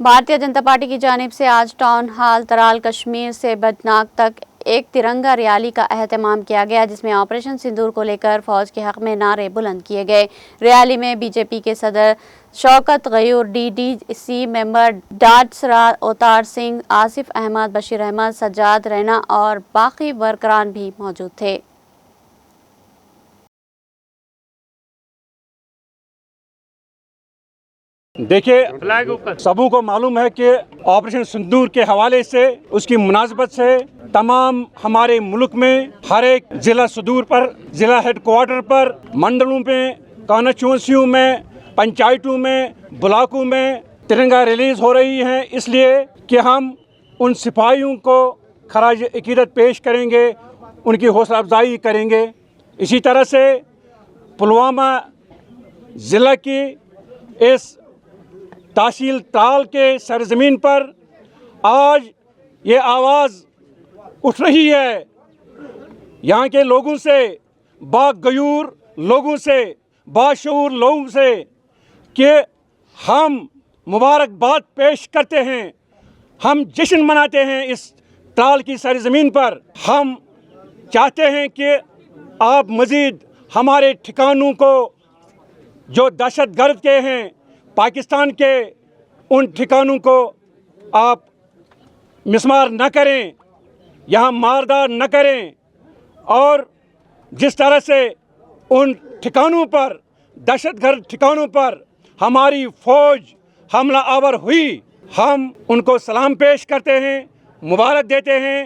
Bharatiya Janata party की जानिब से आज टाउन हॉल तराल कश्मीर से बदनाक तक एक तिरंगा रैली का एहतमाम किया गया, जिसमें ऑपरेशन सिंदूर को लेकर फौज के हक में नारे बुलंद किए गए। रैली में बीजेपी के सदर शौकत गयूर, डीडीसी मेंबर डाटसरा अवतार सिंह, आसिफ अहमद, बशीर अहमद, सज्जाद रैना और बाकी वर्करान भी मौजूद थे। देखिए, सबों को मालूम है कि ऑपरेशन सिंदूर के हवाले से, उसकी मुनासबत से तमाम हमारे मुल्क में हर एक जिला सदूर पर, जिला हेडक्वार्टर पर, मंडलों में, कॉन्स्टिट्यूंसियों में, पंचायतों में, ब्लॉकों में तिरंगा रिलीज हो रही है, इसलिए कि हम उन सिपाहियों को खराज अकीदत पेश करेंगे, उनकी हौसला अफजाई करेंगे। इसी तरह से पुलवामा ज़िला की इस तहसील तराल के सरजमीन पर आज ये आवाज़ उठ रही है, यहाँ के लोगों से, बागयूर लोगों से, बाशऊर लोगों से, कि हम मुबारकबाद पेश करते हैं, हम जश्न मनाते हैं इस तराल की सरजमीन पर। हम चाहते हैं कि आप मज़ीद हमारे ठिकानों को जो दहशतगर्द के हैं, पाकिस्तान के, उन ठिकानों को आप मिसमार न करें, यहाँ मारदार न करें, और जिस तरह से उन ठिकानों पर, दहशतगर्द ठिकानों पर हमारी फ़ौज हमला आवर हुई, हम उनको सलाम पेश करते हैं, मुबारक देते हैं।